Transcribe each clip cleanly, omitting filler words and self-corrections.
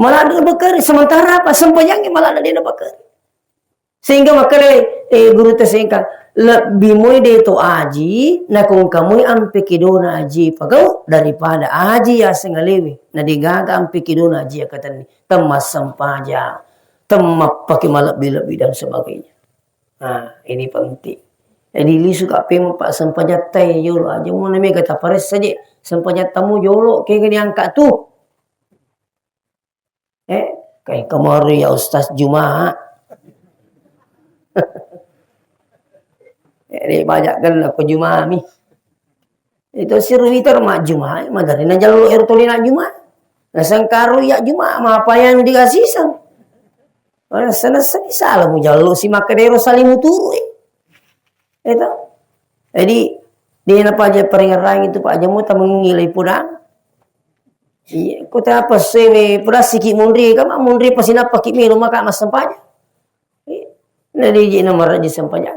malah ada bekar sementara apa sempayang malah ada bekar. Sehingga makanya guru tersingkat lebih mudah itu aji na kung kamu ampe kidona aji pagau daripada aji ya sengalewi na digaga ampe kidona aji ya kata ni temas sempaja temak pakai malak-lebih dan sebagainya. Nah ini penting. Jadi li suka pemo pak sempaja teh yolo aja mau namanya kata pares saja sempaja tamu yolo kayak gini angkat tuh. Kayak kemarin ya Ustaz Jumaat. Ini banyak kan aku Jumaat nih. Itu sirwitar mak Jumaat, madari na jalur ertoli na Jumaat. Nasangkaru ya Jumaat, ma apa yang dikasih sang. Orang sana salah mu jalur si makadero saling turu. Itu. Jadi dia apa aja peringaran itu Pak Jamu tak mengilai pudang. Iya, kota apa sewe pura sikit mundri, kama mundri pasina pakai melu maka mas sampahnya. Nah dia nomor aja sampahnya.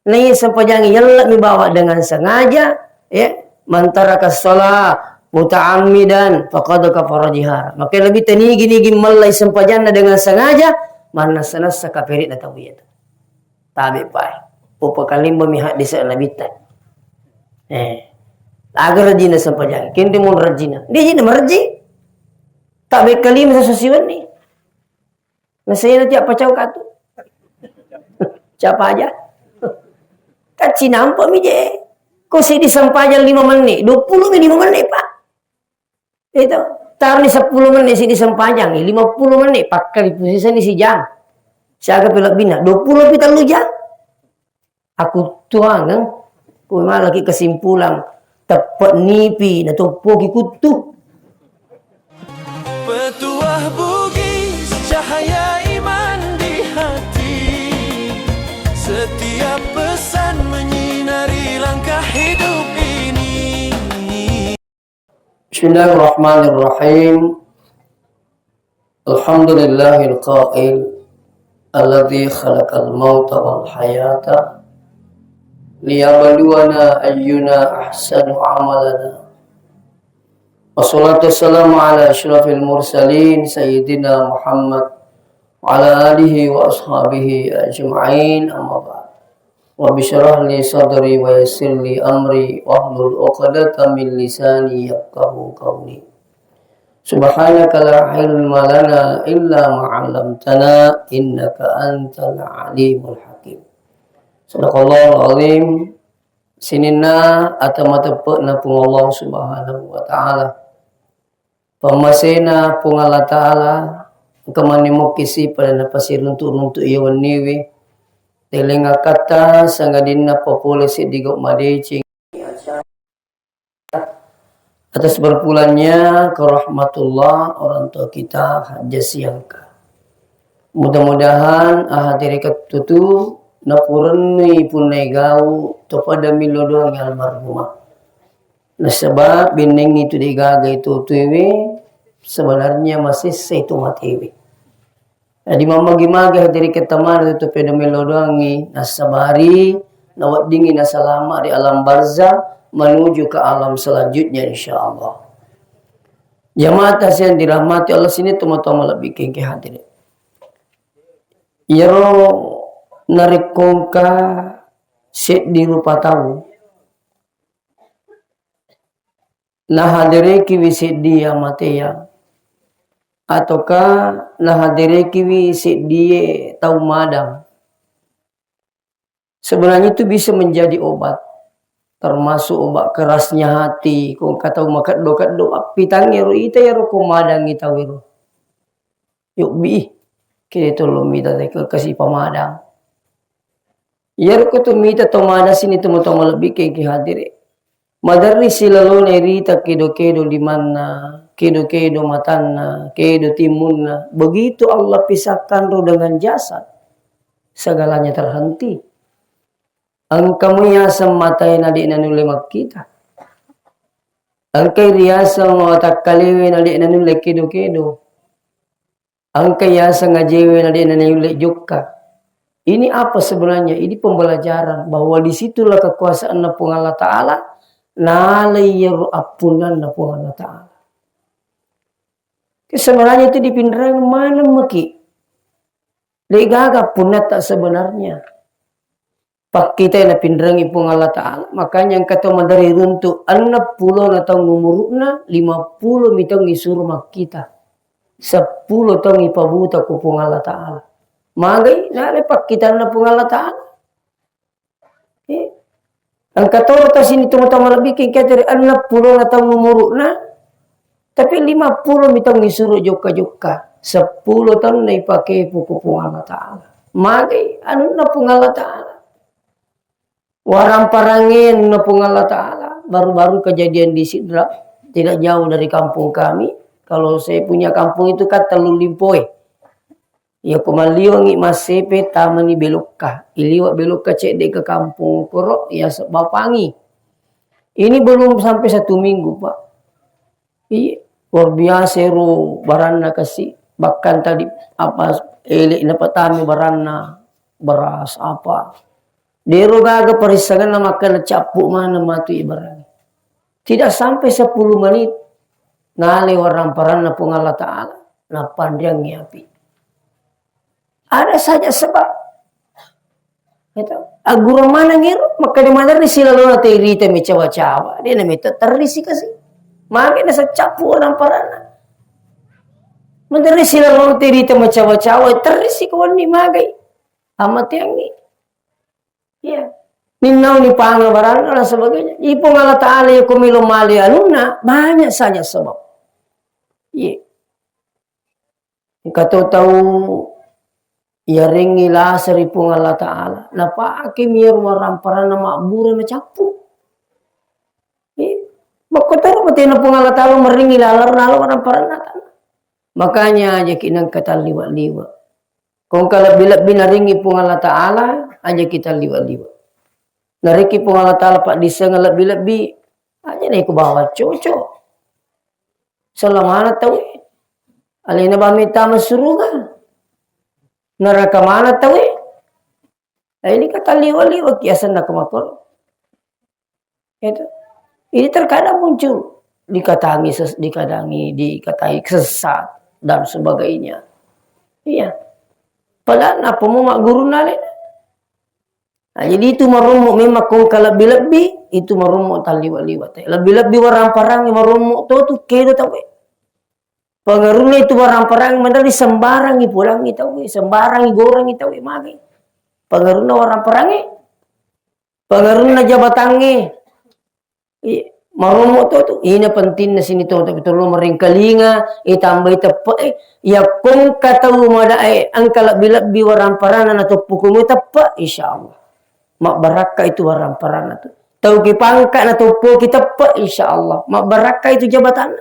Nah sampahnya yang dibawa dengan sengaja, ya mantaraka shalah muta'ammidan faqad kafara jihar. Maka lebih tani gini malai sampahnya dengan sengaja, mana sana sakaperit na tawiyat. Tabi pai. Upakalim memihak desa nabitan. Agar rajina sampajang, kini mun rajina. Dia jina marji. Tak bekalim sa susiwan ni. Nasaya na tiap pacau katu. Siapa aja? Kaci nampak mi je. Kau saya disampajang 5 menit, 20 menit Pak. Itu. Tar ni 10 menit si disampajang, 50 menit pakai posisi ni si jam. Siaga pelak bina, 20 pita lu jam. Aku tuang kan. Kau malah lagi kesimpulan tepat nipi na topo kikutu. Petuah bugis cahaya iman di hati. Setiap pesan menyinari langkah hidup ini. Bismillahirrahmanirrahim. Alhamdulillahil qail alladzi khalaqal mauta wal hayata liyabluwana ayyuna ahsanu amalana. Wassalatu wassalamu ala asyrafil mursalin sayyidina Muhammad wa ala alihi wa ashabihi ajma'in, amma ba'd. Rabbi syrah li sadri wa yassir li amri wahlul 'uqdatam min lisani yafqahu qawli. Subhanaka la ilma lana illa ma 'allamtana innaka antal alimul hakim. Sadaqallahul azim. Sinina atamata na pung Allah subhanahu wa ta'ala. Pamasena pung Allah ta'ala kamanimo kisi pada napasirun turun tu iwan niwi. Telenga kata sangadin na populasi digok madecing. Atas berpulannya ke rahmatullah orang tua kita Haja Siangka. Mudah-mudahan hadiri ketutu napurni pun negau kepada milodoang almarhumah. Nah sebab bening itu digaga itu tuwi sebenarnya masih satu matiwi. Jadi mamagi-magi hadiri keteman itu pada milodoangi nasabari nawat dingin nasalama di alam barzah menuju ke alam selanjutnya insyaallah. Jamaah yang dirahmati Allah sini teman-teman lebih kengke hadirin. Yaro narikongka set di rupa tahu. Nah hadire kiwi set dia matea. Ataukah nah hadire kiwi set dia tahu madang. Sebenarnya itu bisa menjadi obat. Termasuk obat kerasnya hati. Kau kata makat do api tangiru ita ya roko madang ita wiru. Yuk bi. Kita tolong minta kasih pemadam. Ya roko tu minta tomada sini teman-teman lebih ke hadire. Madari silalone rita kedo-kedo di mana, kedo-kedo matana, kedo timunna. Begitu Allah pisahkan roh dengan jasad. Segalanya terhenti. Angkamu yasa matai nadi nanulemak kita. Angkai riasa mawatak kalewe nadi nanulek kedo-kedo. Angkai yasa ngajewe nadi nanulek jukka. Ini apa sebenarnya? Ini pembelajaran bahwa disitulah kekuasaan Allah Ta'ala. Nalai yaru apunan Allah Ta'ala. Sebenarnya itu dipindrang mana maki. Legaga punat tak sebenarnya. Pak kita na pindrang ipung Allah Ta'ala. Makanya yang kata madari runtuk. 60 na tahun ngumurukna. 50 mitong isuruh mak kita. 10 tahun ipabuta kupung Allah Ta'ala. Magai na lepak kita na pung Allah Ta'ala. Ang kata orang sini tama-tama lebih kaya 60 na tahun ngumurukna. Tapi 50 mitong isuruh joka-joka. 10 tahun na ipake kupung Allah Ta'ala. Magai anu na pung Allah Ta'ala. Warang parangin na pung Allah Ta'ala. Baru-baru kejadian di Sidra. Tidak jauh dari kampung kami. Kalau saya punya kampung itu kan Teluk Limpoe. Ya kumaliwangi masepe tamani belokka. Iliwak belokka cek ke kampung Korok. Ya Bapangi. Ini belum sampai 1 minggu Pak. Iya. Luar biasa ro barana kasih. Bahkan tadi apa elek dapat tami barana. Beras apa. Dero gaga perisangan na makan capuk mana matu ibarat. Tidak sampai 10 menit. Ngali warang paran na pung Allah Ta'ala. Na panjang api. Ada saja sebab. Itu. Agura mana ngiro. Maka di mana ni sila lona te irita mi cawa-cawa. Dia na mita terisi kasih. Maka na sa capuk warang paran na. Mandari sila lona te irita mi cawa-cawa. Terisi kawan ni magai. Amat yang ni. Ya, ninau ni pangabaran dan sebagainya. Ipung Allah Ta'ala ya kumilu mali aluna banyak saja sebab. Iya. Kata tahu ya ringi lasar ipung Allah Ta'ala. Napa aki mir waramparana makbura macapu. Iya. Makotaro pati na pung Allah Ta'ala meringi lalar nalo waramparana. Makanya aja kinang kata liwat-liwat. Kung kalab-bilab binaringi pung Allah Ta'ala, aja kita liwat-liwat. Nariki pung Allah Ta'ala pak disa ngalab-bilab aja na iku bawa cocok. Salamana tahu. Alina ba mita masuruga. Neraka mana tahu. Ini kata liwat-liwat kiasan na kemakor. Itu. Ini terkadang muncul. Dikatai sesat dan sebagainya. Iya. Padahal apa mau mak guru nalen. Nah, jadi itu marumuk memang kong kalab-lebih itu marumuk taliwat-liwat. Lebih-lebih warang parang marumuk tu kedo tahu. Pengaruhnya itu warang parang mandari sembarang pulang tahu, sembarang goreng tahu magi. Pengaruhnya warang parang pengaruhnya jabatannya. Marumuk tu ini penting na sini tu tapi tolong meringkalinga tambah tepat ya kung katawu mada ang kalab-bilab warang parana na to pukumu tepat insyaallah mak barakah itu warang parana tu tau ki pangkat na to pu kita tepat insyaallah mak barakah itu jabatan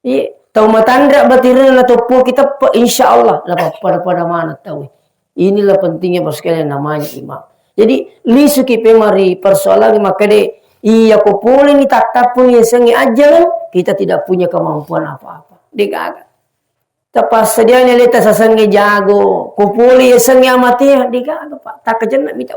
iya tau matandra batiran na to pu kita tepat insyaallah dapat pada mana tahu inilah pentingnya bos sekalian namanya imam jadi lisuki pemari persoalan maka de iya ko boleh ni tak pun ya sengi aja kita tidak punya kemampuan apa-apa. Dikaga. Tapas sedianya leta sasengi jago, ko boleh ya sengi amati dikaga Pak. Tak kejenak minta.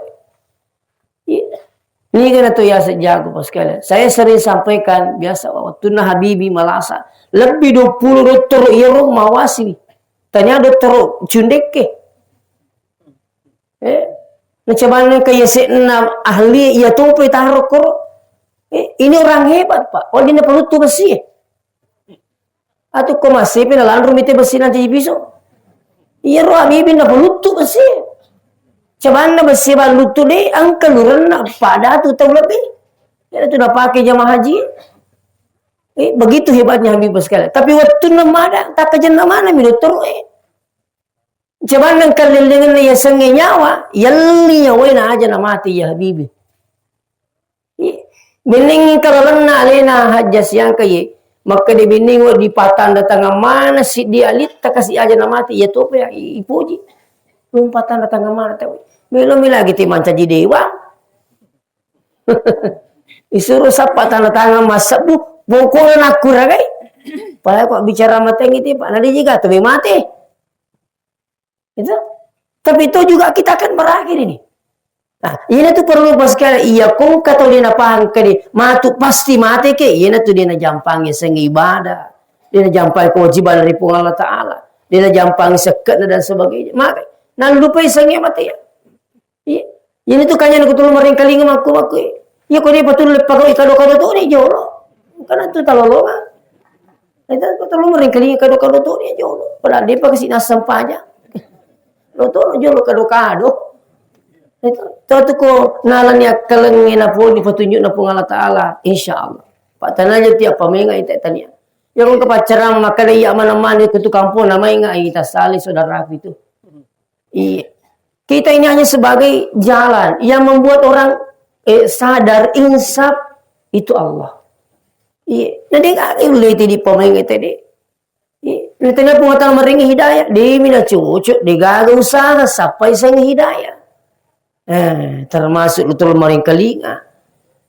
Iya. Ini kan tu ya sejago pas sekalian. Saya sering sampaikan biasa waktu na Habibi Malasa lebih 20 dokter iro mawasi. Tanya dokter Cundeke. Macam mana kaya senam ahli ya tupai taruh koro. Ini orang hebat Pak. Oh dia perlu tu besi. Atau kau masih penalan rumite besi nanti bisa. Iya roh Habibi na perlu tu besi. Cuman na besi balu tu deh angkel luran na pada tu tahu lebih. Ya tu nak pakai jamaah haji. Begitu hebatnya Habib sekali. Tapi waktu nama tak kerja nama na minum terus. Cuman nang kelilingan ya sengi nyawa. Yalli nyawa na aja na mati ya Habibi. Bining karalan na alena hajas yang kaya maka di bining di patan datang mana si dia alit tak kasih aja na mati ya tope ya ipuji belum patan datang mana tahu belum lagi timan caji dewa isuruh sapa tanda tangan masak bu bokoran aku ragai padahal kok bicara mateng itu Pak nanti juga tuh mati itu tapi itu juga kita akan berakhir ini. Nah, ini tuh perlu pas sekali iya kong kata dia na pahang kadi matu pasti mati ke iya tuh dia na jampangnya sengi ibadah Dia jampai kewajiban dari Allah Ta'ala. Dia jampang sekat dan sebagainya. Maka, nah lupa isangnya mati ya. Iya. Ini tuh kanya aku tolong maring kalinga maku. Iya kau dia betul lepas kado-kado tuh ni jolo. Karena itu talolongan. Itu aku tolong maring kalinga kado-kado tuh ni jolo. Padahal dia pakai sinasam pajak. Lo tuh jolo kado-kado. Itu tuh ko nalanya kalengin apa di petunjuk na Allah Ta'ala. Insyaallah. Pak tanaja tiap pamenga itu tanya. Yang kepacaran maka dia mana-mana itu kampung namanya kita salih saudaraku itu. Iya. Kita ini hanya sebagai jalan yang membuat orang sadar insaf itu Allah. Iya. Nanti nggak boleh di pemain itu deh. Iya. Nanti nak pengatang meringi hidayah. Dia mina cucuk, dia gagal usaha sampai sang hidayah. Termasuk lutul maring kelinga.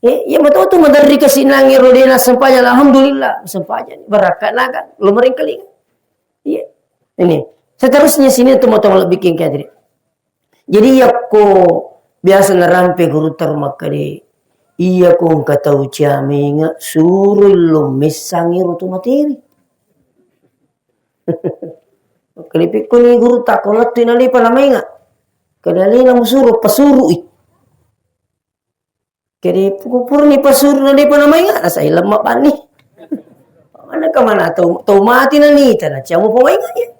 Ya betul tu madari kasih nangi rodena sampainya alhamdulillah sampainya berakat naga lu maring kelinga. Iya. Ini seterusnya sini tu mau lebih bikin kadri. Jadi aku biasa ngerampe guru termakade. Iya ko kata ucaminga suruh lu mesangi rutu materi. Kelipik ko ni guru tak kolat tu nali pa namay nga. Kadali na musuruh pasuruh. Kaya pukupur ni pasur na di pa naman nga. Nasa ilam mapani. Mana ka mana? Mati na nita na. Siya mo pumay nga yan.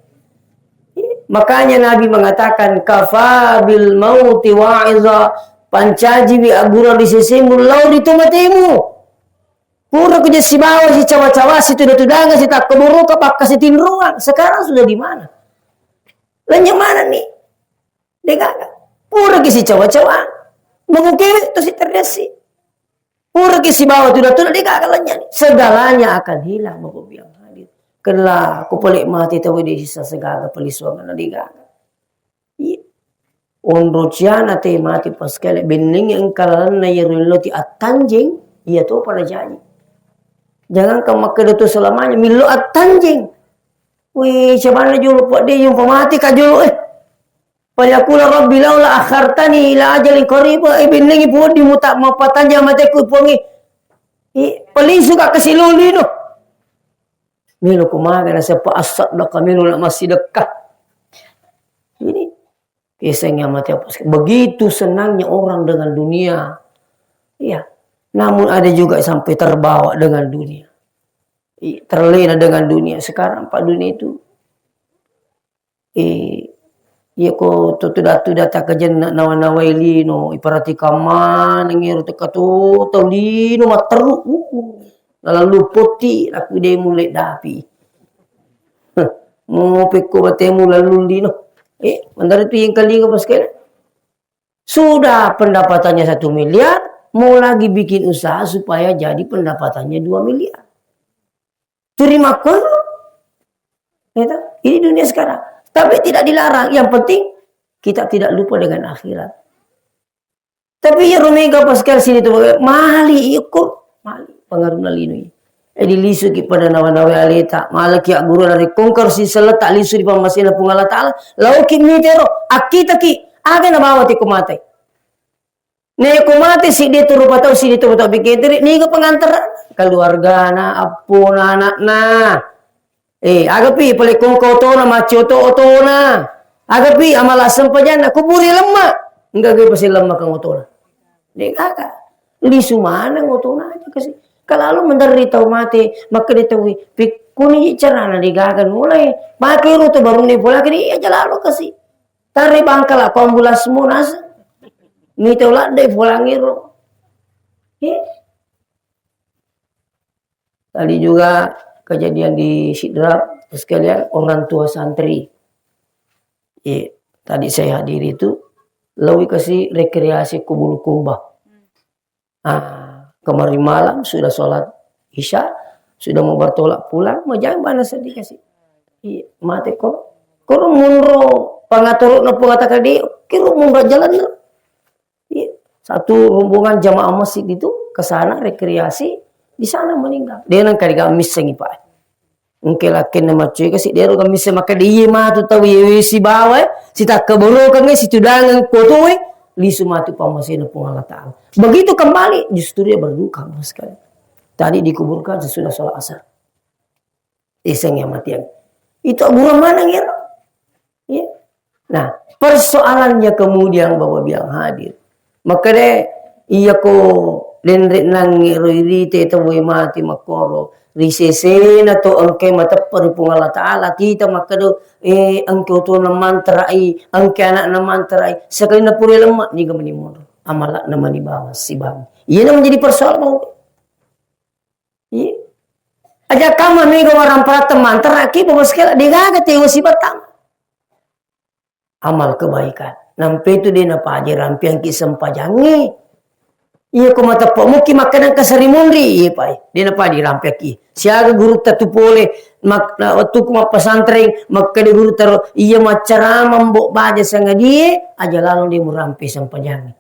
Makanya Nabi mengatakan. Kafa bil mauti wa'iza. Pancaji bi agura di sisimu. Lau di tumatimu. Pura ko dyan si bawa, si cawa-cawa, si tuda-tudanga, si takaburo ka, baka si tinruan. Sekarang sudah di mana? Lanyang mana nih? Dekaga. Pura ki si cawa-cawa. Mengukir itu si terdesi. Pura si bawah tudah-tudah dia kagalanya. Segalanya akan hilang. Aku bilang hadir. Kela aku pelik mati tahu di sisa segala pelisuangan na digaga. Iya. Ondro ciana te mati pas kali bening yang kalan na yerilo ti atanjing. Iya tuh pada janji. Jangan kamu makan itu selamanya. Milo atanjing. Wih, siapa na julu pak dia yang pemati kajulu Fayaqula rabbi laula akhartani ila ajalin qarib ibningi po di muta mapatanja mateku pongi paling suka kesiluli no milo kumaga na siapa asad dah kami nak masih dekat ini kisahnya mati apa begitu senangnya orang dengan dunia iya namun ada juga sampai terbawa dengan dunia terlena dengan dunia sekarang pak dunia itu iya ko tutudah tak kajen nawa-nawa ilino iparati kaman ngiro tekatu tolino materu lalu poti aku dia mulai dapi mau peko batemu lalu lino mandar itu yang kali pas kali sudah pendapatannya 1 miliar mau lagi bikin usaha supaya jadi pendapatannya 2 miliar terima kasih ini dunia sekarang. Tapi tidak dilarang. Yang penting kita tidak lupa dengan akhirat. Tapi ya rumega paskal sini tu mali ikut mali pengaruh nalinu. Lisu ki pada nawa-nawa alita malaki guru dari kongkar si salat tak lisu di pamasina pungala taala lauki mitero akita ki aga na bawa ti kumate. Ne kumate si dia turu patau si dia turu patau pikir ni ke pengantar keluarga na apuna anak na. Agapi pala kung kauto na machoto oto na. Agapi amalasam pa dyan. Kuburi lama. Enggak gaya pa si lama kang oto na. Di kaka. Lisu manang oto na. Kasi kalalo mandaritaw mati. Makaditawi. Kuni cara na di gagan mulai. Makiru to baru ni pula. Kini iya jalalo kasi. Tari bangkala. Pambulas mo nasa. Mitaw landay pulang iro. Tadi juga kejadian di Sidrap, sekalian orang tua santri. Tadi saya hadir itu, lalu kasih rekreasi kubul kumbah. Kemarin malam sudah sholat isya, sudah mau bertolak pulang, mau jangan mana sedih kasih. Mati kok munro pangaturut na pengatakan dia, kira munro jalan na. Satu rombongan jamaah masjid itu ke sana rekreasi. Di sana meninggal. Dia nang kari gamis sengi pa. Engke lakin na macoy kasi dia ro gamis maka dia matu tahu si bawa si tak keboro kan si tudangan koto lisu matu pamasina pungala taala. Begitu kembali justru dia berduka sekali. Tadi dikuburkan sesudah sholat asar. Iseng yang mati yang. Itu guru mana ya? Ya. Nah, persoalannya kemudian bahwa biang hadir. Maka deh, iya ko denrek nangir rite tawai mati makoro. Risese na to angke mata peripung Allah Ta'ala. Kita maka do, angke to na mantra angke anak na mantra sekali na puri lemak, ni gamani mono. Amalak na manibawas si bang. Iya na menjadi persoalan. Iya. Aja kama mega orang para mantra ki bawa sekali digaga tewa si batang. Amal kebaikan. Nampai itu dia napa aja rampiang ki sempajangi. Iya ko mata muki makanan kasari mundri iya pai. Dia napa di rampiang ki. Siaga guru tatu pole mak waktu kuma pesantren maka di guru taro iya macara mambok baja sanga dia aja lalu dia murampi sempajangi.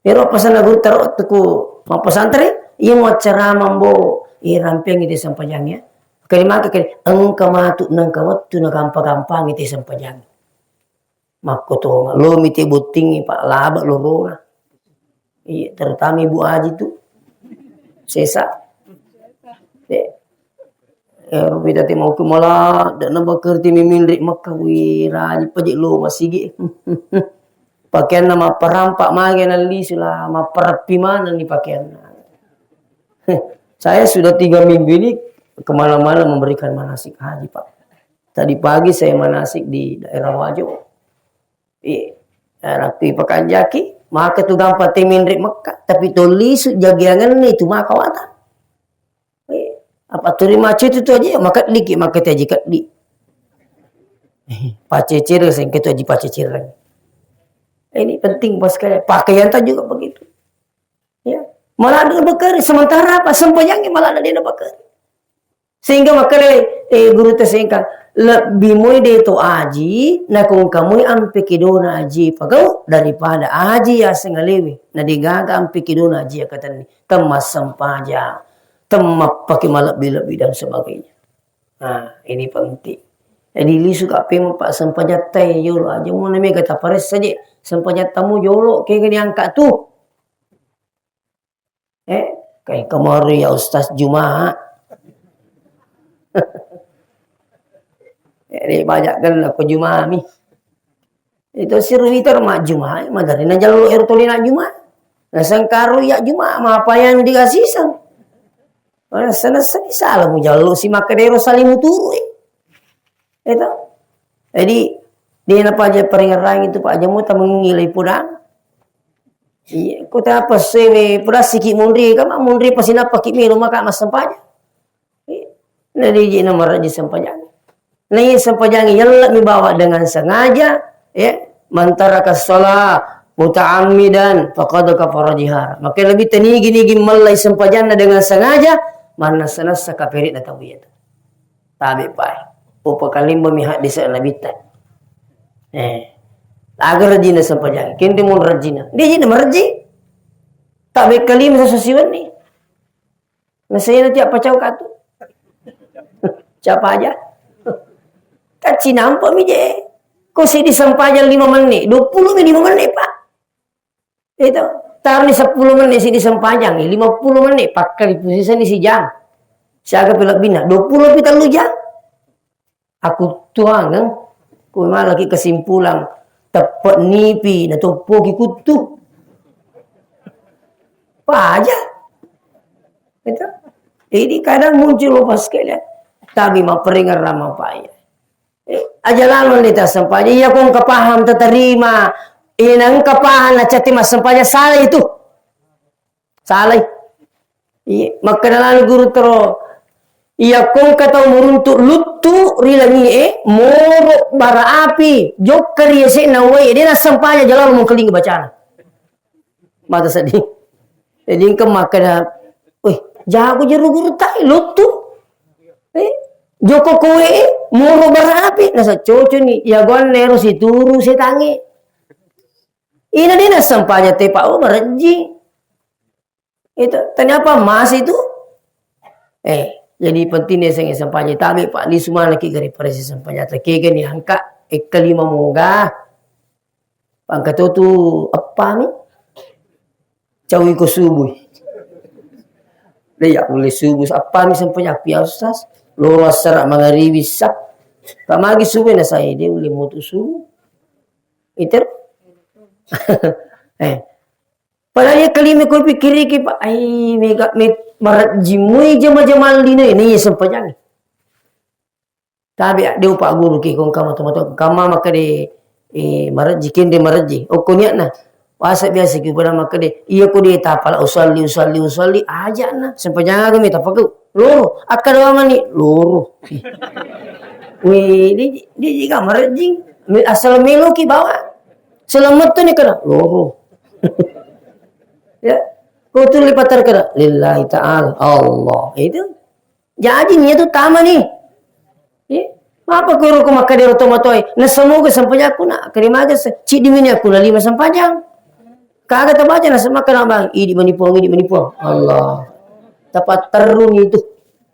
Pero pasan guru taro tuku ma pesantren iya macara mambok iya rampiang itu sempajangi. Kali maka kali engka matu nang kawatu na gampang-gampang itu sempajangi. Mako to lo miti buting pak laba lorona. Iya terutama Ibu Haji tu sesa. Kita ti mau kemala dan nambah kerti mimindrik maka wira di pajak lo masih pakaian nama perampak mage nali sulah ma perapi mana nih pakaian. Saya sudah 3 minggu ini kemana-mana memberikan manasik haji pak. Tadi pagi saya manasik di daerah Wajo. Rakti pakan jaki maka tu gampang temindrik Mekah tapi tu lisu jagiangan ni tu maka wata apa terima itu aja maka liki maka taji kat di pacecer sing ketu aji pacecer ini penting bos sekali pakaian tak juga begitu ya malah ada bekari sementara apa sempoyangi malah ada dia bekari sehingga maka guru tersingkat lebih moy de to aji na kung kamoy ang pikidona aji pagaw daripada aji ya sengalewi na digaga ang pikidona aji ya katan temas sempaja temap pakai malab-labi dan sebagainya. Nah ini penting. Jadi lisu kape mo pak sempaja tay yolo aja mo na may kata pares saja sempaja tamu yolo kaya gani angkat tu. Kayak kemarin ya Ustaz Jumaat. Ini banyak kan aku Jumaat ni. Itu sirwitar mak Jumaat, madari na jalur ertoli na Jumaat. Nasang karo ya Jumaat, apa yang dikasih sang. Sana salah mu jalur si makadero saling turu. Itu. Jadi dia napa aja peringaran itu Pak Jamu tak mengilai pudang. Iya, ko ta apa sewe pudas sikit mundri ka mundri pasina pakimi rumah ka mas sampaja. Nah dia nomor aja sampaja. Nah ini sempajangi yalla dibawa dengan sengaja ya mantaraka shalah muta'ammidan faqad kafara jihar. Maka lebih tenigi malai sempajanna dengan sengaja mana sanasa kafirit na tawiyat. Tabi pai. Upa kalimba mihak desa labitan. Agar rajina sempajangi. Kindi mun rajina. Dia jina marji. Tabi kalim sa susiwan ni. Nasaya na tiap pacau katu. Siapa aja? Kaci nampak mi je. Kau saya disampaikan 5 menit, 25 menit pak. Itu taruh ni 10 menit si disampaikan, 50 menit pakai posisi ni si jam. Saya agak pelak bina, 20 pita lu jam. Aku tuang kan, kau malah lagi kesimpulan tepat nipi, na topo kikutu. Apa aja? Itu. Ini kadang muncul lepas sekalian. Tapi mau peringat ramah payah. Aja lalu kita sampainya iya kong kapaham terima inang kapahan na cati mas sampainya salah itu salah iya makanya lalu guru tero iya kong kata muruntuk lutu rilangi moro bara api jok kari ese na way dia na sampainya jalan mau keling bacaan mata sedih jadi kemakanya jago jeru guru tai lutu Joko kowe muro barapi nasa coco ni yagon nero si turu si tangi. Ina dia sampahnya tepa merenji. Itu ternyata mas itu jadi pentingnya saya sampahnya tapi pak di semua lagi gari parasi sampahnya terkege ni angka kelima moga. Angka tu apa ni? Cawi ko subuh. Dia boleh subuh apa ni sampahnya piasas. Loro asar magharibi sak. Pamagi subuh na saya dia uli mutu subuh. Iter. Padahal ya kalime ko pikiri ki pa ay mega marat jimui jama-jamal dina ini sempajang. Tabi dia pak guru ki kong kama tomato kama makade marat jikin de marat ji. O kunya na. Wasa biasa ki pada makade iya ko dia tapal usalli aja na sempajang kami tapaku. Loro akada mani loro. Wih di kamar jing asal melo ki bawa. Selamat tuh nih kena loro. Ya, kau tuh lipat terkena lillahi ta'ala Allah itu. Jadi nih itu tama nih. Ya, apa kau rumah kader otomatoi? Nah semoga sampai aku nak kerima aja cik di mana aku lali masam panjang. Kagak terbaca nah sama kena bang. Ini menipuang Allah. Tepat terung itu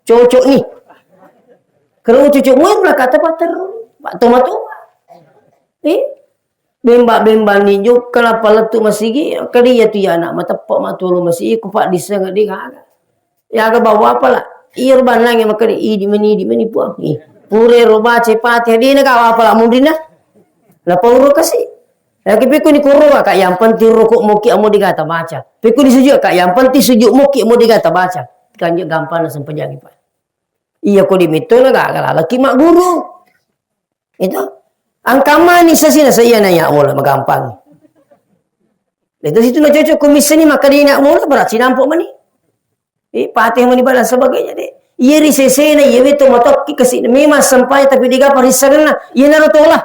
cocok nih. Kalau cocok muir lah kata tepat terung. Pak tomato. Bemba ni juk kenapa letu masigi kali ya tu ya anak mata pak matulu masih ku pak diseng di kagak. Ya ke bawa apa lah. Ir banang yang makari di meni puang. Pure roba cepat ya di na ka apa lah mundina. La pauro kasih. Ya kepe ku ni kuro kak yang penting rokok moki amo digata baca. Peku di sujud kak yang penting sujud moki amo digata baca. Kan gampang lah sampai jangi pak. Iya ko di mito na kagak laki mak guru. Itu angkama ni sasina saya nanya mula magampang. Itu situ na cocok komisi ni maka dia nak mula berat sinampok mani. Patih mani badan sebagainya deh. Iya risese na iya beto motok ki kasi memang sampai tapi diga parisagan na iya na rotolah.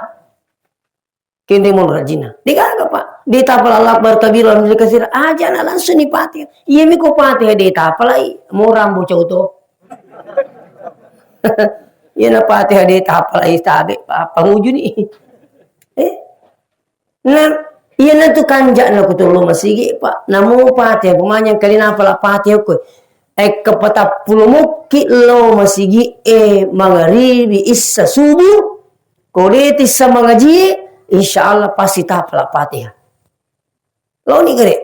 Kende mon rajina. Diga agak pak. Dia tapal Allah berkabir dalam kasir aja na langsung ni patih. Iya mi ko patih dia tapal ai mau rambu cauto. Iya na patih dia tapal ai tabe panguju ni. Nah, iya na tu kanjak na kutulo masigi pak. Namo patih pemanyang kali na pala patih ko. Kepata puluh kilo masigi magharibi issa subuh. Kode tisa mengaji insyaallah pasti tapal patih. Lo ni kere.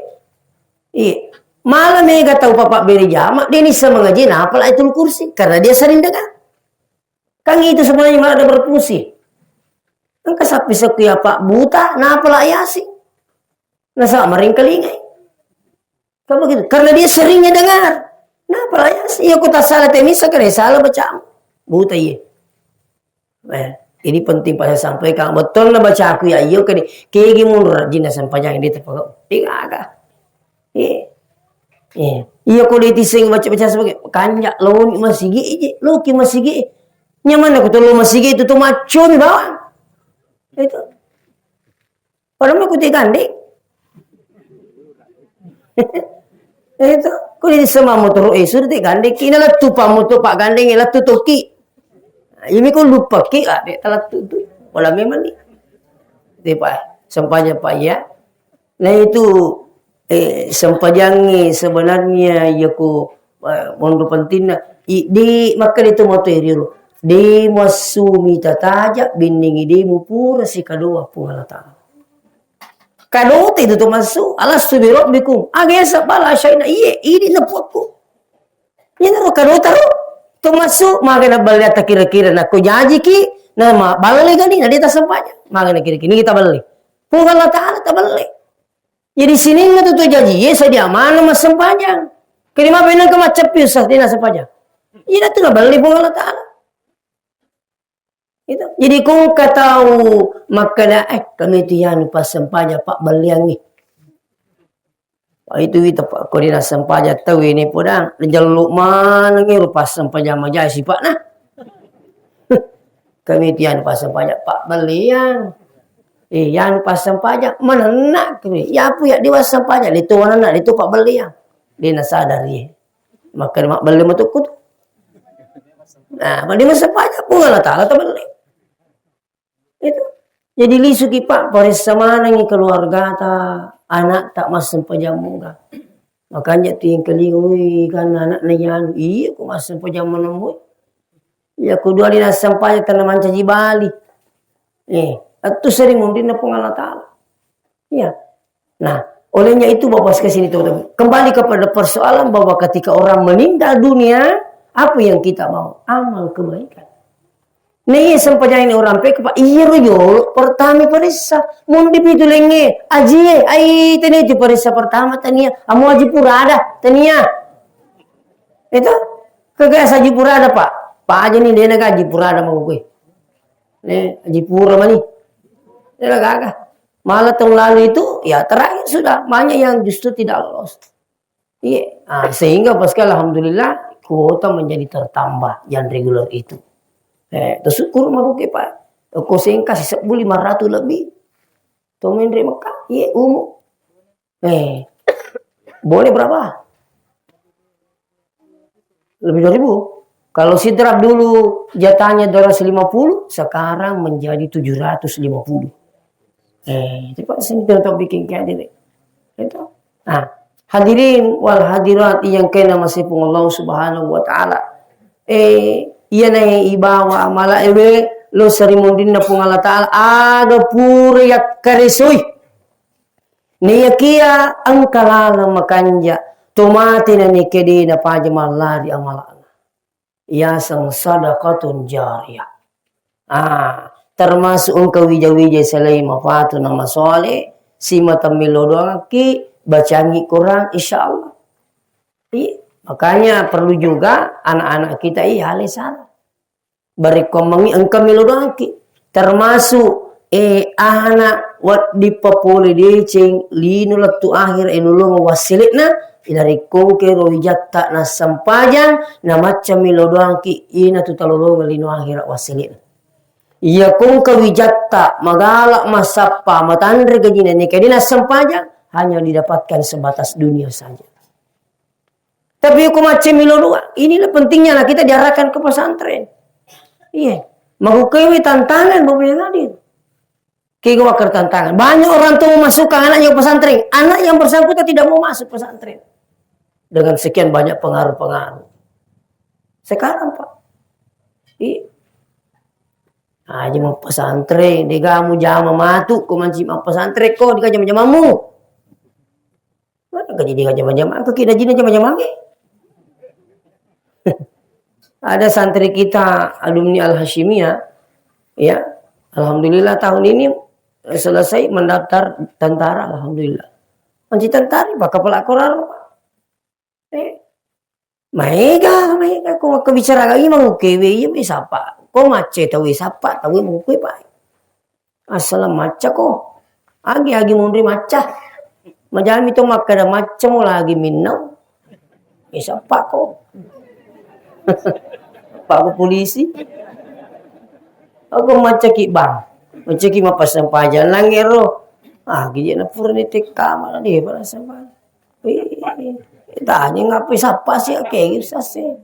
Iya. Malam mega tahu papa beri jamak dia ni sama mengaji na apal ayatul kursi karena dia sering dengar. Kang itu sebenarnya malah ada berfungsi. Angka sapi sekia pak buta, nah apalah ayasi. Nasa maring kelingai. Kamu gitu. Karena dia seringnya dengar. Nah apalah ayasi. Ya kota salah temisa kare salah baca. Buta iya. Ini penting pak saya sampaikan. Betul na baca aku ya iyo kene. Kegi mundur jina sampajang dia terpakau. Tiga agak. Iya ko dia tising baca-baca sebagai kanjak lawan masih gi. Loki masih gi. Nyaman aku tuh masih gi itu tuh maco mi bawang. Itu. Padahal aku tidak gandeng. Itu. Kau di sama motor sudah tidak gandeng. Kina lah tu pak motor pak gandeng lah tu toki. Ini kau lupa ki ah dek telah tu. Walau memang ni. Itu pak sampainya pak ya. Nah itu sampainya sebenarnya ya ku mondo penting di maka itu motor iriru. Di masumi tataja bindingi di mupura si kedua Allah Ta'ala. Kadua itu tu masuk. Alastu bi rabbikum. Agesa bala syai'na iye. Ini nepotku. Ini naruh kadua taruh. Tu masuk. Maka nak balik tak kira-kira. Nak kau janji ki. Nama balik gani. Nak dia tak sempatnya. Maka nak kira-kira. Ini kita balik. Pun Allah Ta'ala tak balik. Jadi sini nggak tu janji. Ye saya dia mana mas sempatnya. Kerima benar ke macam pisah. Dia nak sempatnya. Ini tu nak balik pun Allah Ta'ala. Itu. Jadi kau tahu makna kami tian pas sempaja pak baliang ni. Itu pak kau dina sempaja tahu ini podang jaluk mana ni pas sempaja majai si pak nah. Kami tian pas sempaja pak baliang. Yang pas sempaja mana nak kami. Ya apa ya dewa sempaja itu mana nak itu pak baliang. Dia nak sadar ye. Maka mak baliang tu kut. Nah, pada masa sempaja pun Allah Ta'ala tak balik. Itu. Jadi lisu kipak paris sama nangi keluarga ta anak tak masuk pejamu ka. Makanya ting kelingui kan anak nayan iya ku masuk pejamu nemu. Ya kedua dina sampai tanaman caji bali. Itu sering mungkin na Allah Ta'ala. Ya. Nah, olehnya itu Bapak ke sini teman-teman. Kembali kepada persoalan bahwa ketika orang meninggal dunia Apa yang kita mau? Amal kebaikan. Nih sampainya ini orang pek pak iya royo pertama perisa mau dipitu lenge aji ai tani di perisa pertama tania amu aji pura ada tania itu kagak aji pura ada pak aja nih dia naga aji pura ada mau gue nih aji pura mani dia kagak malah tahun lalu itu ya terakhir sudah banyak yang justru tidak lolos iya sehingga pasca alhamdulillah kuota menjadi tertambah yang reguler itu. Tersyukur mah ke pak. Kau sengka sih 1.500 lebih. Tuh mendri Mekah, iya boleh berapa? Lebih 2.000. Kalau sidrap dulu jatahnya 250, sekarang menjadi 750. Itu pak sini tetap bikin kayak gini. Itu. Nah, hadirin wal hadirat yang kena masih pun Allah Subhanahu wa taala. Iya nih ibawa amala ewe lo sarimundin na pung Allah Ta'ala aga pura yak karesoy niya kia ang kalala makanja tumati na ni kedi na pajamal di amala iya sang sadaqatun jariyah termasuk ang kawija-wija salay mafatu na masole si matamilo doang ki bacangi Quran insyaallah makanya perlu juga anak-anak kita halisana. Berikomangi engkau melodangki. Termasuk anak wat di papole deceng lino latu akhir enulong wasilitna dari kongke rohijatta na sampajang na macam melodangki ina tutalolong lino akhir wasilitna. Iya kongke wijatta magalak masapa matandre gajina nekadina sampajang hanya didapatkan sebatas dunia saja. Tapi hukum macam milodua, inilah pentingnya lah kita diarahkan ke pesantren. Iya, mengukewi tantangan Bapak yang hadir. Kau wakar tantangan. Banyak orang tua memasukkan anaknya ke pesantren. Anak yang bersangkutan tidak mau masuk pesantren. Dengan sekian banyak pengaruh-pengaruh. Sekarang Pak. Iya. Aja mau pesantren, dia kamu jama matu, kau mancing mau pesantren kau dia jama-jamamu. Mana gaji dia jama-jama? Kau kira jina jama-jama ke? Ada santri kita alumni Al-Hashimiyah ya alhamdulillah tahun ini selesai mendaftar tentara alhamdulillah panci tentara bakal pelakoran maega kau kebicara lagi mengukewe ya bisa apa kau mace tahu siapa tahu mengukewe pak asal maca kau agi mundri maca macam itu makada macam lagi minau bisa apa kau Pak polisi aku macaki bang macaki mapasang pajan langero gigi na purni kamar dia para sampai tanya ngapain siapa sih kayak gitu sih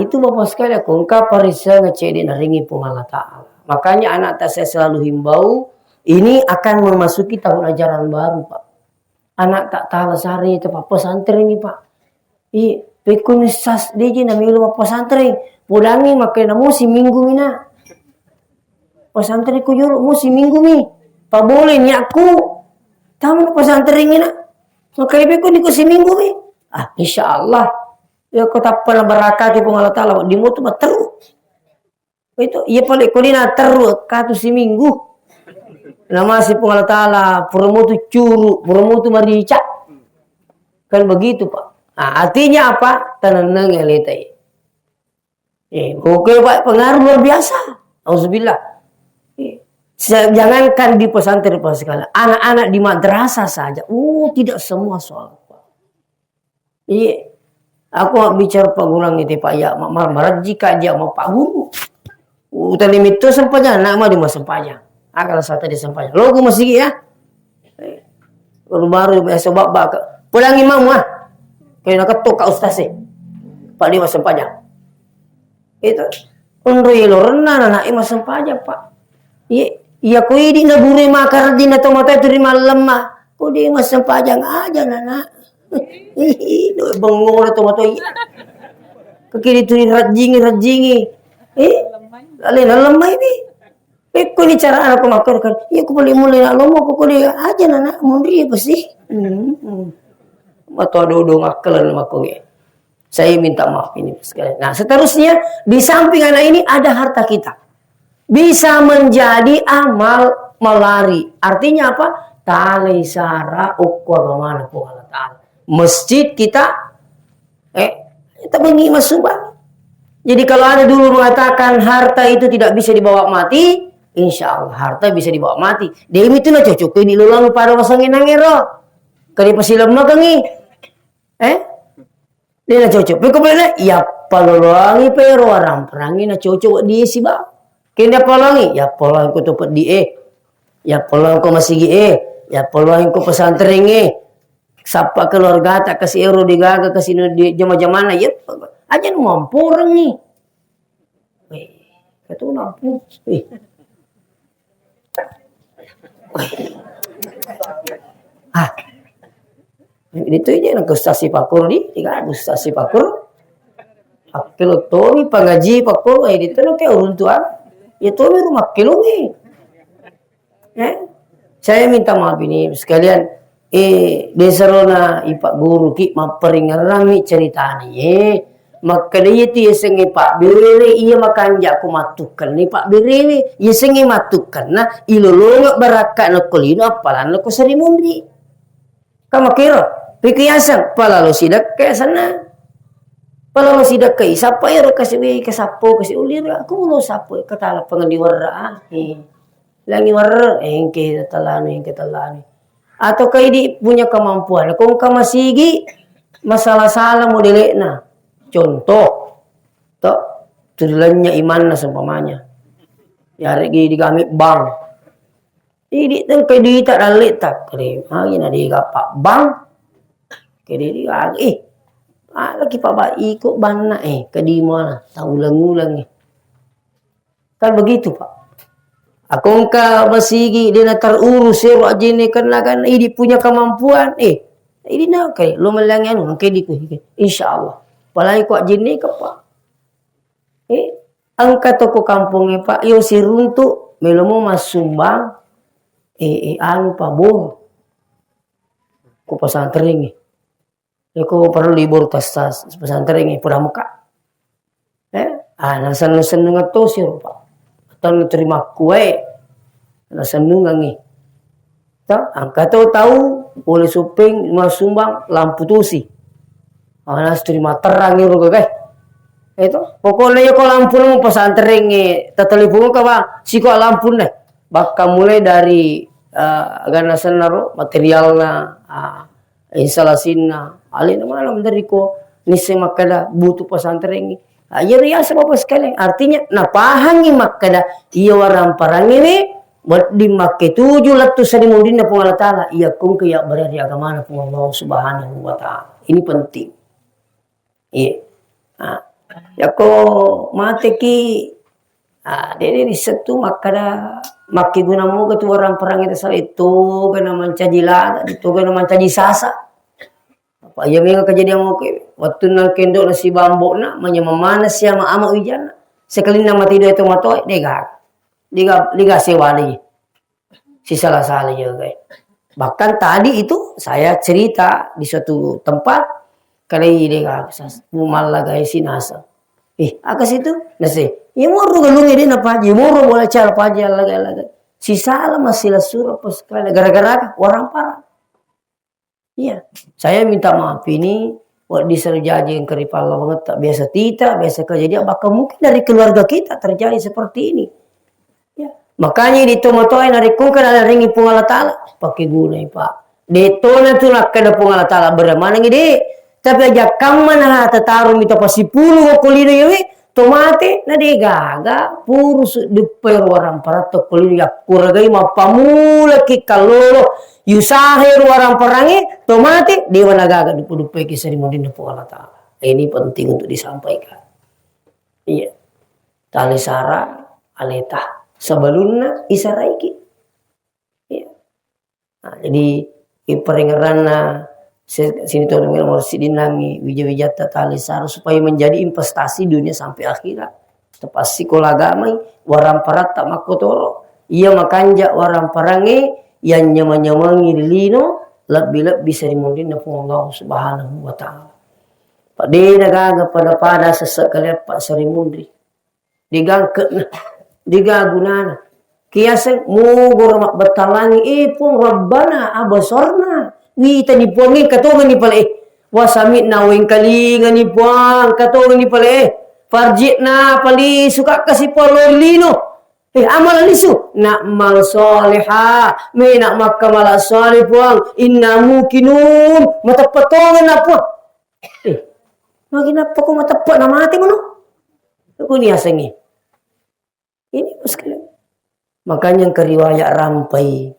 itu bapak sekali aku engkau parisa ngecedi naringi pun Allah Ta'ala makanya anak saya selalu himbau ini akan memasuki tahun ajaran baru Pak anak tak tahu sehari itu Pak pesantren ini Pak Pekunisas dia na milu pesantren pulangi makai namu si minggu mina pesantren ku juru musim minggu mi pa boleh ni aku tamu pesantren mina makai beku ni ku si minggu mi insyaallah ya ko tapal baraka ki Allah Taala di mutu teru itu iya pale ko dina teru katu si minggu nama si Allah Taala purmutu curu purmutu marica kan begitu Pak. Artinya apa? Tenang ngelitai. Oke Pak, pengaruh luar biasa. Auzubillah. Jangankan di pesantren sekali. Anak-anak di madrasah saja. Tidak semua soal. Iya. Aku bicara pengulang itu Pak ya. Marajika aja mau Pak Guru. Tadi itu sempatnya anak mah di masa sempatnya. Kalau saya tadi sempatnya. Logo masih ya. Baru biasa bapak. Pulang imam mah. Kaya nakatok ka ustaz Pak di masa panjang. Itu unroy lorna na masang panjang Pak. Iya ko di na buri makar di na tomato itu di malam mah. Ko di masang panjang aja nana. Bengong na tomato. Kekiri tu rajingi. Alin lemah ini. Ko ni cara anak ko makar kan. Iya ko boleh mulai nak lomo ko dia aja nana mundri apa sih? Atau dodong akalan makonge. Saya minta maaf ini sekalian. Nah, seterusnya di samping anak ini ada harta kita. Bisa menjadi amal malari. Artinya apa? Tali sara ukwa bagaimana Allah Ta'ala. Masjid kita kita bagi masubah. Jadi kalau ada dulu mengatakan harta itu tidak bisa dibawa mati, insya Allah harta bisa dibawa mati. Dia itu lah cocok di lulang pada pasangin nangero. Kali pasilam makangi. Dia na cocok. Kemudian ya paloloangi pero orang perangi na cocok dia si ba. Kena palangi ya palang ko tupad di Ya palang ko masigi Ya palang ko pesantren Sapa keluarga tak kasih euro digaga kasih di jama-jamana ya. Aja nu mampu orang ni. Kata mampu. Itu aja nak stasi pakur tiga stasi pakur. Akil tomi pangaji pakur itu nak kayak urun tuan. Ya tomi rumah kilo ni. Saya minta maaf ini sekalian. Desarona ipak guru ki maperingarami cerita ni. Maka dia tu sengi pak birele ia makan jak ku matukan ni pak birele ia sengi matukan na ilolong barakat na kulino apalan na ko sarimundi. Kamu kira pikiasan palalo sidak ke sana. Palalo sidak ke siapa ya kasih ke sapo kasih ulir aku lo sapo katala pengandiwara langi warra engke talani atau kai di punya kemampuan kung kamasigi masalah-salah modelena. Contoh, tujuannya iman na seumpamanya. Ya lagi digamit bank. Ini teng kedi tak dalit tak kere. Lagi na diga pak bank. Kedi diga lagi pak ba ikut bana kedi mana ulang-ulang Kan begitu pak. Akong ka masigi dia na terurus sero ajine karena kan ini punya kemampuan ini na kay lumalang yan kedi ko insyaallah. Palagi kok jini ke pak. Angkat toko kampungnya pak. Yo si runtuk. Melomo mas sumbang. Anu pak bor. Ko pesantren ko perlu libur tas pesantren pura muka. Nasan-nasan nga to sir pak. Atau terima kue. Nasan nga angkat tahu boleh suping mas sumbang lampu tusi. Anas terima terang itu guys. Itu pokoknya kalau lampu mau pesantren telepon ka ba siko lampu nih. Bakal mulai dari ganasan naro materialna instalasinya alin malam dari ko nisi makada butuh pesantren ya riasa bapak sekalian artinya napahangi makada iya warang parang ini buat dimakai 700 sadimudin na pung Allah Ta'ala iya kung kaya berada agama na pung Allah Subhanahu wa Ta'ala. Ini penting. Ya ko mate ki dede di setu makada maki guna mo ketu orang perang itu sal itu kana mancajila itu kana mancaji sasa apa ya menga kejadian mo ke waktu na kendo na si bambo na manyamana siya maama ujan sekali na mati do itu matoy diga sewali si salah ya guys. Bahkan tadi itu saya cerita di suatu tempat kali ini kan malah guys sinasa akas itu nasi ya moro galung ini apa aja moro boleh cara apa aja lagi si salah masih lasur apa sekali gara-gara orang parah. Iya saya minta maaf ini buat diserjaji yang keripal banget tak biasa biasa kejadian bakal mungkin dari keluarga kita terjadi seperti ini ya makanya di tomotoy narikukan ada ringi pung Allah Ta'ala pakai guna pak detona tuh nak kada pung Allah Ta'ala bermana ngide. Tapi aja kamana tataru mito pasipulu kolino yewe tomate na de gaga purus duper warang parato kolino ya kuragai mapamula ki kalolo yusaher warang parangi tomate dewa nagaga dupe ki sarimudin po Allah Ta'ala. Ini penting untuk disampaikan. Iya. Tali sara aleta sebelumnya isaraiki. Iya. Nah, jadi peringaran sini tuh nomor sidinangi wija-wijata tali sar supaya menjadi investasi dunia sampai akhirat. Tepas psikologamai warang parat tak makotoro. Ia makanja warang parangi yang nyamangi lino lebih bisa dimundin Allah Subhanahu wa Ta'ala. Pak de nagaga pada sesak kalian Pak Sarimundri. Digangket na, digagunana. Kiasa mugor mak batalangi ipung rabbana abasorna. Wita ni puangin katongan ni pala wasamit na wing kalingan ni puang katongan ni pala farjit na pali suka kasi palolino. Amal lisu nak mal soleha me nak makamala soleh puang inna mukinun matapatongan na po. Magina pa ko matapat na mati mo no? Ako niya sangi. Ini sekali. Makanya keriwaya rampai.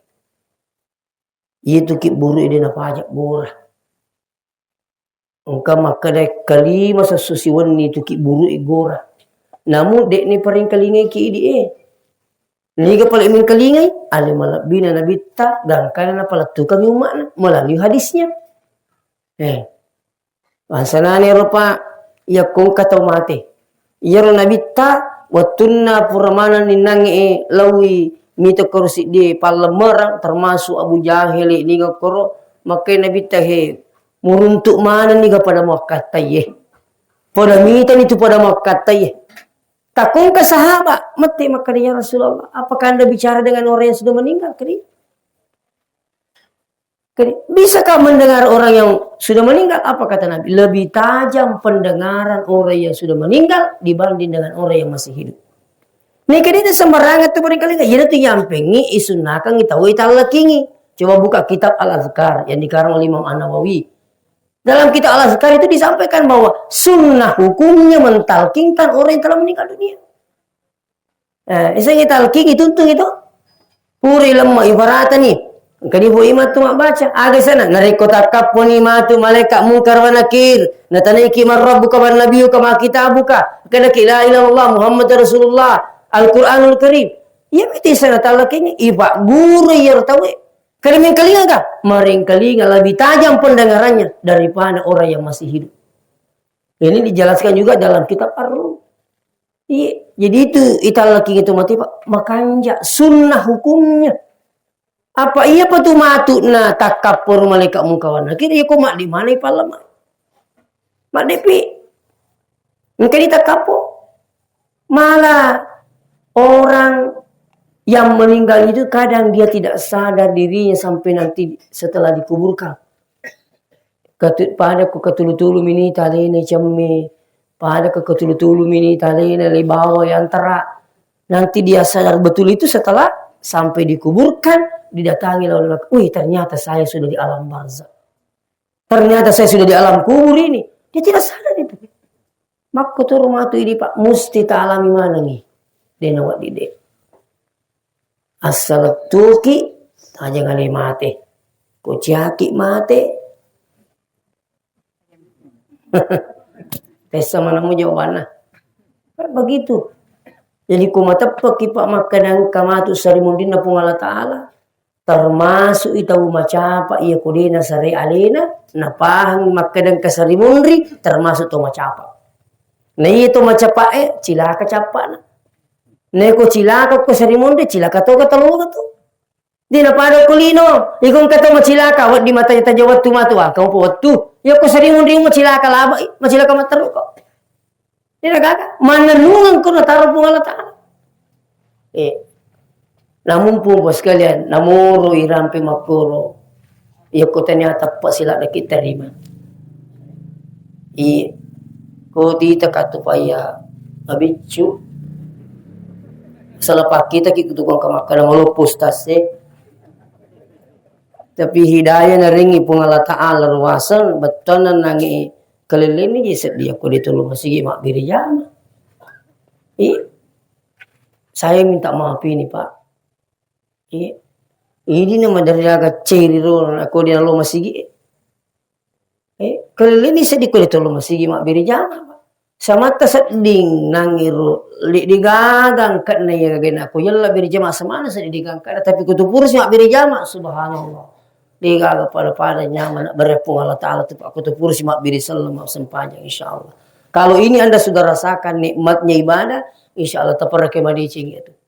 Itu ki buru ide na pajak borah. Engkau makadai kalima sa susiwan ni tu ki buru igora. Namun dek ni paring kalingay ki idi Liga pala imin kalingay, alimalabina na bitta, dan kana na pala tukang yung mana, melalui hadisnya. Ansanani rupa yakung katau mate. Iyaro nabitta watunna puramana ninangi lawi mito korsi di palamerang termasuk Abu Jahil ni ngakoro makai nabitta he muruntuk mana ni pada makatai pada mita itu pada makatai takung ke sahabat mati maka dia Rasulullah apakah anda bicara dengan orang yang sudah meninggal kali? Bisakah mendengar orang yang sudah meninggal? Apa kata Nabi? Lebih tajam pendengaran orang yang sudah meninggal dibanding dengan orang yang masih hidup. Nih kita sembarangan tuh barangkali nggak. Jadi tuh nyampengi isunakang kita italakingi. Coba buka kitab Al-Azkar yang dikarang oleh Imam An-Nawawi. Dalam kitab Al-Azkar itu disampaikan bahwa sunnah hukumnya mentalkingkan orang yang telah meninggal dunia. Iseng talking itu untung itu. Puri lemah ibaratnya nih. Kani bo ima tu mak baca aga sana narikota kaponi matu malaikat munkar wa nakir nataniki man rabbuka wan nabiyuka ma kitabuka kana la ilaha illallah muhammadar rasulullah al-Qur'anul Karim ya mesti sana talakini iba guru yer tawe kalimin kalinga ka maring kalinga lebih tajam pendengarannya daripada orang yang masih hidup. Ini dijelaskan juga dalam kitab Ar-Ruh. Iya, jadi itu italaki itu mati Pak makanya sunnah hukumnya. Apa iya patu matu na takapur malaikat mukawan. Kira ko mak di mana ipala mak. Mak depi. Mungkin takapur. Malah orang yang meninggal itu kadang dia tidak sadar dirinya sampai nanti setelah dikuburkan. Pada ku ketulu-tulu mini talena cemme. Pada ku ketulu-tulu mini talena libawa yang terak. Nanti dia sadar betul itu setelah sampai dikuburkan. Didatangi oleh wih ternyata saya sudah di alam barzakh. Ternyata saya sudah di alam kubur ini. Dia tidak sadar itu. Maka tu rumah tu ini Pak mesti tak alami mana nih. Dia nawat dide. Asal tuki aja ngali mate. Kociaki mate. Tesa mana mau jawabannya. Begitu. Jadi kumata peki Pak makanan kamatu Sarimundin na pung Allah Ta'ala. Termasuk itahu macapa iya kudina sari alena napahang makadang kasarimundri termasuk to macapa. Nah itu macapa cilaka capa na. Neko cilaka ko sarimundri cilaka to kataluga to. Di napada kulino ikong kato macilaka wat di mata ta jawat tu matu kamu po watu. Ya ko sarimundri mo cilaka laba macilaka mataru ko. Di nagaga mananungan ko na taro pung Allah Ta'ala. Namun pun bos sekalian, namuro irampe makuro. Iya ko ternyata pak sila na kita terima. Ko dita katupaya abicu. Selepas kita kikutukang kamakan malupus tase. Tapi hidayah na ringi pung Allah Ta'ala ruwasan betonan nangi kelilini jisad dia ko ditulung sige mak birijama. Saya minta maaf ini Pak. Ini nama dari agak ciri ron aku dia lo masih kalau ini sedikit itu lo masih mak beri jama sama tasading nangiru digagang kan ya gana aku yalla beri jama semana sedih digagang tapi kutu purus mak beri jama subhanallah digagang pada nyaman berepung Allah Ta'ala tu aku tu purus mak beri salam sepanjang insyaallah. Kalau ini Anda sudah rasakan nikmatnya ibadah insyaallah taparake madicing itu.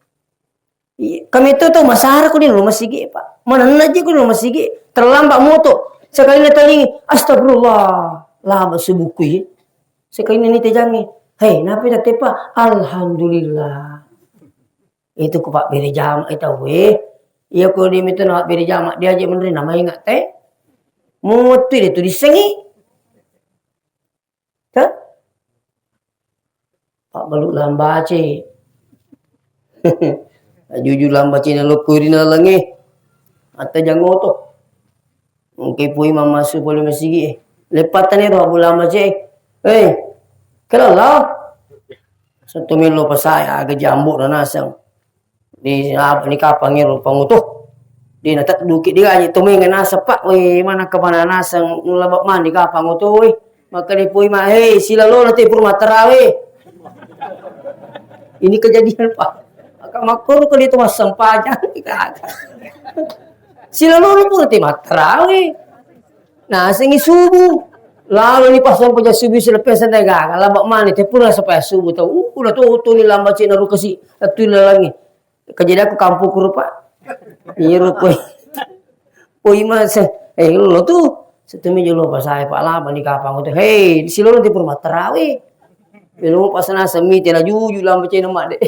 Kami itu tuh masyarakat ko di rumah sige Pak. Mana aja ko di rumah sige. Terlambat moto. Sekali natalingi astagfirullah. Lama subukuy. Sekarang ini tejangi. Hei, napi tak tepa? Alhamdulillah. Itu ku pak beri jamak itu weh. Iya ku dia itu nak beri jamak dia aja bener nama ingat teh. Mutu dia tu disengi. Kan? Pak balut lambace. Jujur lambace na lokuri na langi. Ata jango to. Mungkin pui mama su boleh masigi. Lepatan ni roh lambace. Hei, kalau lah. Satu milo pasaya agak jambuk na nasang. Di apa ni kapang ni pangutuh. Di natak dukit dia aja tumingan nasa pak. Weh mana kemana nasang ngelabak mandi kapang utuh weh. Maka di pui mah hei sila lo nanti purma terawih. Ini kejadian pak. Maka makor kalau itu mas sempajang. Sila lo pun nanti terawih. Nah sengi subuh. Lalu ni pas sampai jam subuh selepas santai gagal labak mani teh pura sampai subuh tahu udah tuh ni lambat cina ru kasi tu lalangi kejadian aku kampung ku rupa nyiru poi mas lo tuh setemi jelo pas saya pak lama ni kapang tu hei di silo nanti purma terawih belum pas na semi tela juju lambat cina mak deh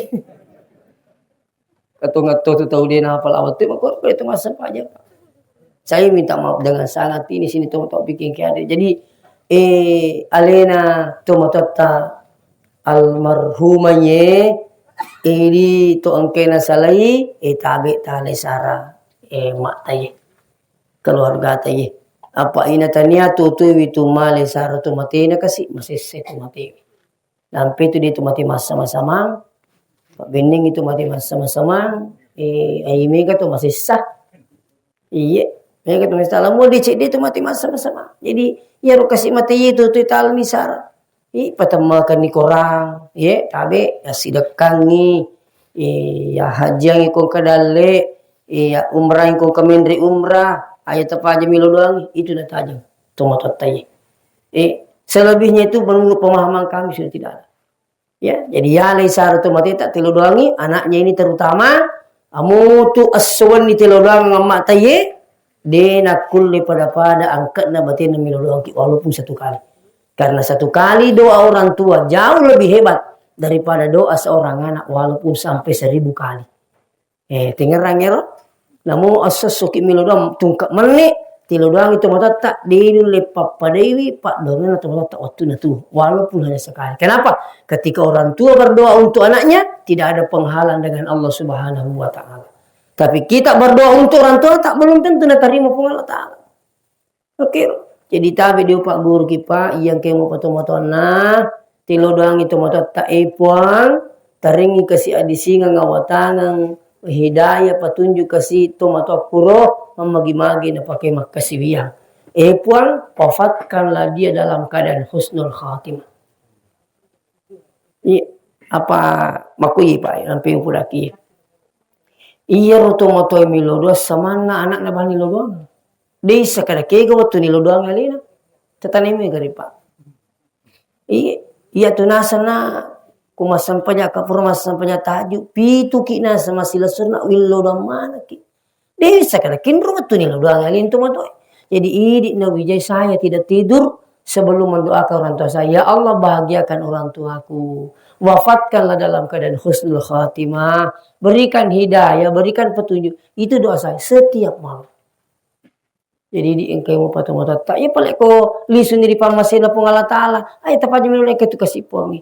ngato tu tahu dia apa lawat tu makor itu masa aja saya minta maaf dengan sangat ini sini tuh bikin kayak jadi alena tomatata almarhumanye ini to angkena salai tabe tale sara mak taye keluarga taye apa ina tania tu witu male sara tu matena kasi masih setu mati lampe tu dia tu mati sama-sama Pak Bening itu mati sama-sama ai mega tu masih sah iya mega tu masih mau dicek dia tu mati sama-sama jadi ya ro kasih mati itu tu tal ni sara patamakan ni korang ye tabe ya sidakang ni ya haji ikon kadale ya umrah ikon kamendri umrah ayat apa aja milo doang itu dah tajam tomat taye selebihnya itu menurut pemahaman kami sudah tidak ada ya jadi ya lai sara tomat tak tilo doangi anaknya ini terutama amutu aswan ni tilo doang ngamak taye dena kulli pada angkatna batin milo doang walaupun satu kali. Karena satu kali doa orang tua jauh lebih hebat daripada doa seorang anak walaupun sampai 1000 kali. Tengerang ya namun asas suki milo doang tungkap menik tilo doang itu mata tak dinu lepak padewi pak dongen atau mata tak waktu na tu walaupun hanya sekali. Kenapa? Ketika orang tua berdoa untuk anaknya tidak ada penghalang dengan Allah Subhanahu wa taala. Tapi kita berdoa untuk orang tua tak belum tentu nak terima pun Allah Ta'ala. Oke. Jadi tabi dia pak guru kipa yang kemo pato-moto na tilo doang itu moto tak puang taringi kasih adisinga ngawatangang hidayah petunjuk kasih tomato kuro memagi-magi na pakai makasih wiang. Puang wafatkanlah dia dalam keadaan husnul khatimah. Apa makui pak sampai pulaki. Iya roto moto milo doa samana anak na bani lo doang. Dei sakada kega waktu ni lo doang alina. Tetane me gari pak. Iya tu nasana kuma sampanya kapur mas sampanya taju pitu ki nasa masila surna willo doang mana ki. Dei sakada kinro waktu ni lo doang alin tu moto. Jadi idi na wijay saya tidak tidur sebelum mendoakan orang tua saya. Ya Allah bahagiakan orang tuaku. Wafatkanlah dalam keadaan husnul khatimah. Berikan hidayah, berikan petunjuk. Itu doa saya setiap malam. Jadi di engkau mau patung tak ya paling ko lisun di pamasina pun Allah Ta'ala. Ay tapaja minulai ke tu kasih puang.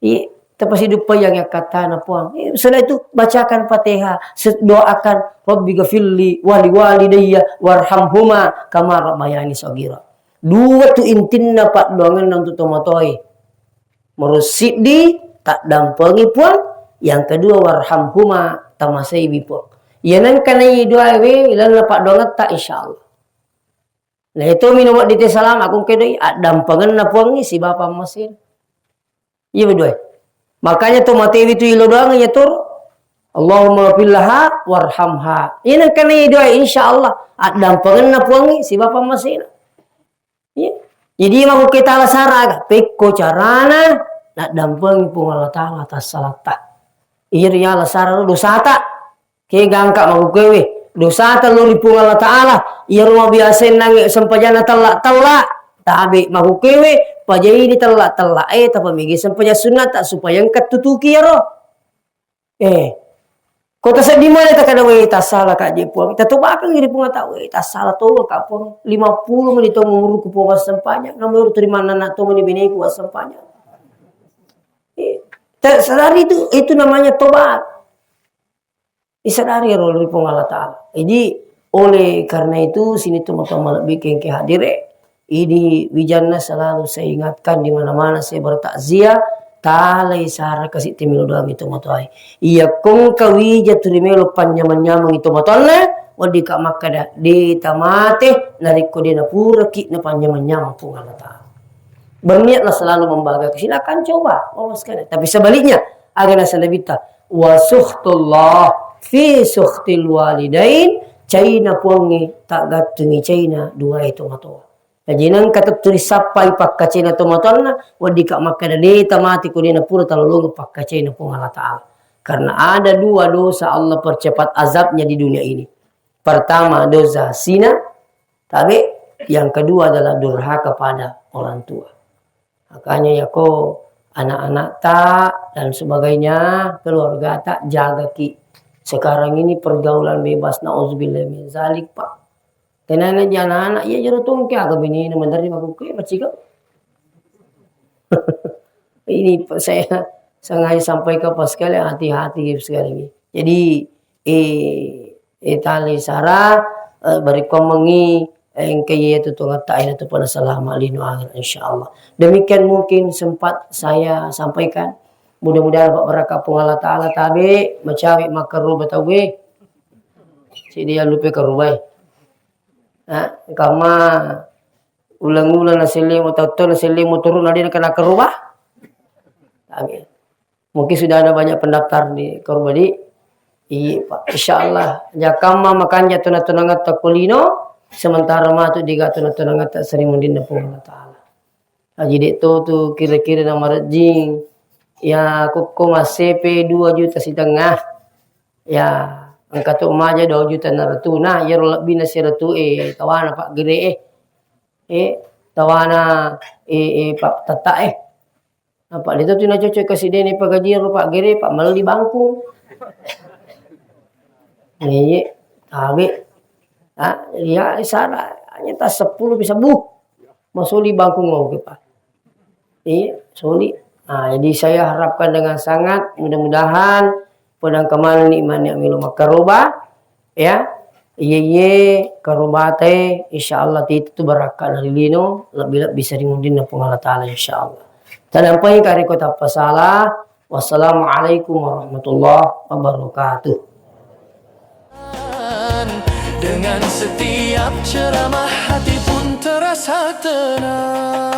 Iya tapas hidup yang kata na puang. Setelah itu bacakan Fatihah, doakan Rabbi ghafirli wali walidayya warhamhuma kama rabbayani shaghira. Dua tu intinna pak doangan nang tu tomatoi. Merusit di tak dampengi puang. Yang kedua warhamhuma tamasai bipuang. Yanan kanai doa we ilan pak doangan tak insyaallah. Nah itu minum di salam aku kedai dampangan na puang ni si bapa mesin. Iya berdua. Makanya tomate itu ilo doang ya tur. Allahumma billaha warhamha. Yanan kanai doa insyaallah dampangan na puang ni si bapa mesin. Ya. Jadi mau kita lasara pekko carana nak dampang pun Allah Ta'ala atas salata. Iya lasara dosa tak. Ke gangka mau kewe. Dosa tak lu ripung Allah Ta'ala. Iya rumah biasa nang sempajana telak. Tabi mau kewe pajai ini telak-telak tapi migi sampanya sunat tak supaya engkat tutuki ya roh. Kota sa di mana tak ada tak salah kak Jepang. Kita tuh bakal ngiri punga tak tak salah tuh kak pun 50 menit nguruk ku puas sampanya. Namun terima anak tuh meni bini ku sampanya. Sadari itu namanya tobat. Disadari oleh Allah Ta'ala. Jadi oleh karena itu sini tuh mau bikin ke hadire. Ini wijanna selalu saya ingatkan di mana-mana saya bertakziah. Talai sara kasih timil doang itu motoai. Iya kong kawija turimelo panyaman-nyamang itu motolnya. Wadi kak makada di tamate nariko di napura ki na panyaman-nyamang pun Allah Ta'ala. Berniatlah selalu membaga. Silakan coba. Tapi sebaliknya agak nasa labita. Wa suhtullah fi suhtil walidain. China puangi tak gatungi China dua itu matoa. Jadi nang kata tulis sapai pakka China to matonna wadi kak makada deta mati ko dina pura talolong pakka China pun Allah Ta'ala. Karena ada dua dosa Allah percepat azabnya di dunia ini. Pertama dosa zina, tapi yang kedua adalah durhaka pada orang tua. Makanya ya kok anak-anak tak dan sebagainya keluarga tak jaga ki. Sekarang ini pergaulan bebas nauzubillah min zalik pak. Kenapa anak-anak ya jero tong kya kabini mentari aku ke macam ini saya sengaja sampaikan pas sekali hati-hati sekali ini. Jadi tali sara bari komengi engke itu tuh ngatain itu pada selama lino akhir insyaallah. Demikian mungkin sempat saya sampaikan. Mudah-mudahan Pak Barakah Allah Ta'ala tabi macawi makaru batawe. Si dia lupa kerubai. Kama ulang-ulang nasilim atau nasilim turun nanti kena kerubah. Mungkin sudah ada banyak pendaftar di Korubadi. Iya Pak, insyaallah. Jakama makan jatuh tunangat takulino. Sementara matu diga tunangat tak sering mendinda pun Allah Ta'ala. Jadi itu tuh kira-kira nama rejing. Ya aku mas CP 2,5 juta. Ya angkat tu maja 2 juta na ratuna. Ya lebih nasi ratu tawana Pak gede tawana Pak tata Pak itu tu na cocok kasih deni Pak gaji Pak gede Pak malah di bangku. Iya tabe. Ya sana hanya tas 10 bisa masuli bangku mau ke Pak. Iya soli. Jadi saya harapkan dengan sangat mudah-mudahan pedang kemalan iman yang milu makaroba ya iye karobate insyaallah itu barakah dari lino lebih bisa dimudin pun Allah Ta'ala insyaallah. Tanampai kari kota pasalah. Wassalamualaikum warahmatullahi wabarakatuh. Dengan setiap ceramah hati pun terasa tenang.